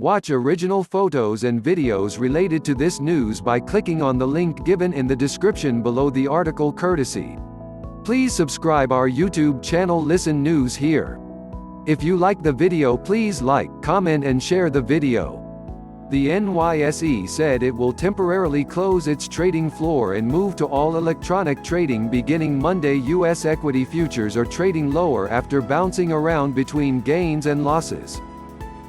Watch original photos and videos related to this news by clicking on the link given in the description below the article courtesy. Please subscribe our YouTube channel Listen News Here. If you like the video, please like, comment and share the video. The NYSE said it will temporarily close its trading floor and move to all electronic trading beginning Monday. U.S. equity futures are trading lower after bouncing around between gains and losses.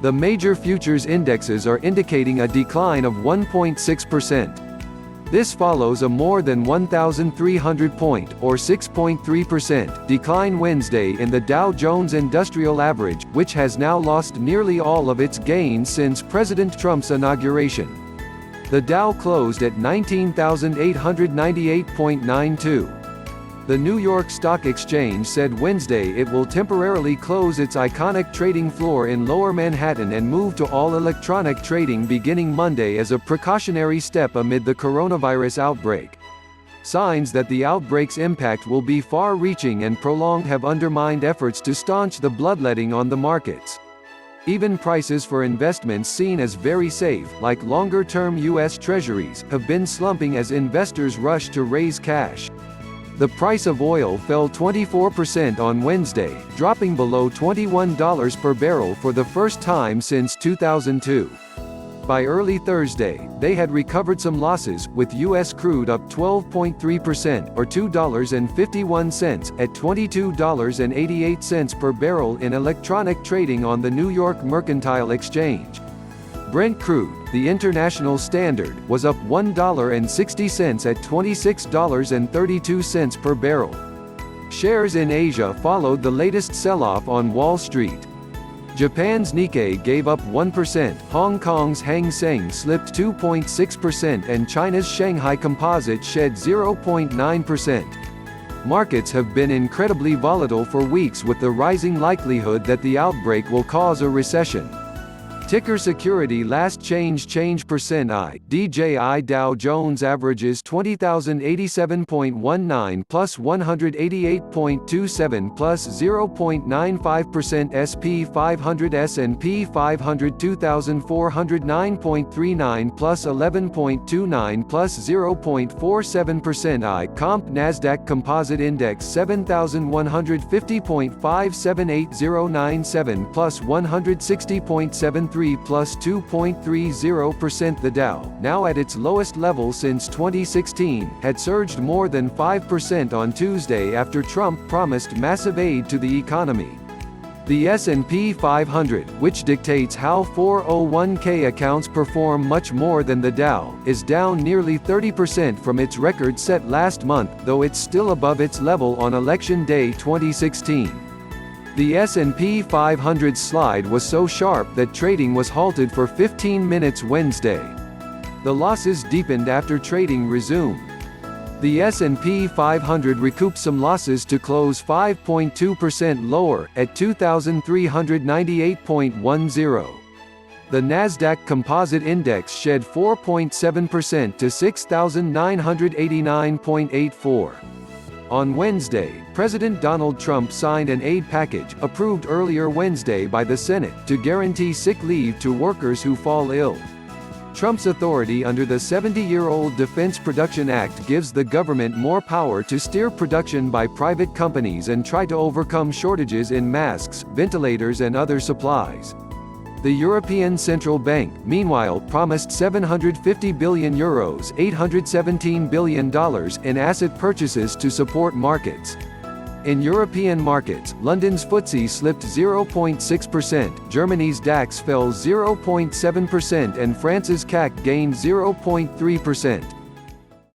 The major futures indexes are indicating a decline of 1.6%. This follows a more than 1,300 point, or 6.3%, decline Wednesday in the Dow Jones Industrial Average, which has now lost nearly all of its gains since President Trump's inauguration. The Dow closed at 19,898.92. The New York Stock Exchange said Wednesday it will temporarily close its iconic trading floor in Lower Manhattan and move to all electronic trading beginning Monday as a precautionary step amid the coronavirus outbreak. Signs that the outbreak's impact will be far-reaching and prolonged have undermined efforts to staunch the bloodletting on the markets. Even prices for investments seen as very safe, like longer-term U.S. Treasuries, have been slumping as investors rush to raise cash. The price of oil fell 24% on Wednesday, dropping below $21 per barrel for the first time since 2002. By early Thursday, they had recovered some losses, with U.S. crude up 12.3%, or $2.51, at $22.88 per barrel in electronic trading on the New York Mercantile Exchange. Brent crude, the international standard, was up $1.60 at $26.32 per barrel. Shares in Asia followed the latest sell-off on Wall Street. Japan's Nikkei gave up 1%, Hong Kong's Hang Seng slipped 2.6% and China's Shanghai Composite shed 0.9%. Markets have been incredibly volatile for weeks with the rising likelihood that the outbreak will cause a recession. Ticker security last change percent I, DJI Dow Jones averages 20,087.19 plus 188.27 plus 0.95%, SP 500 S&P 500 2,409.39 plus 11.29 plus 0.47% I, Comp Nasdaq Composite Index 7,150.578097 plus 160.73 plus 2.30%. The Dow, now at its lowest level since 2016, had surged more than 5% on Tuesday after Trump promised massive aid to the economy. The S&P 500, which dictates how 401k accounts perform much more than the Dow, is down nearly 30% from its record set last month, though it's still above its level on Election Day 2016. The S&P 500's slide was so sharp that trading was halted for 15 minutes Wednesday. The losses deepened after trading resumed. The S&P 500 recouped some losses to close 5.2% lower, at 2,398.10. The Nasdaq Composite Index shed 4.7% to 6,989.84. On Wednesday, President Donald Trump signed an aid package, approved earlier Wednesday by the Senate, to guarantee sick leave to workers who fall ill. Trump's authority under the 70-year-old Defense Production Act gives the government more power to steer production by private companies and try to overcome shortages in masks, ventilators and other supplies. The European Central Bank, meanwhile, promised €750 billion, $817 billion, in asset purchases to support markets. In European markets, London's FTSE slipped 0.6%, Germany's DAX fell 0.7% and France's CAC gained 0.3%.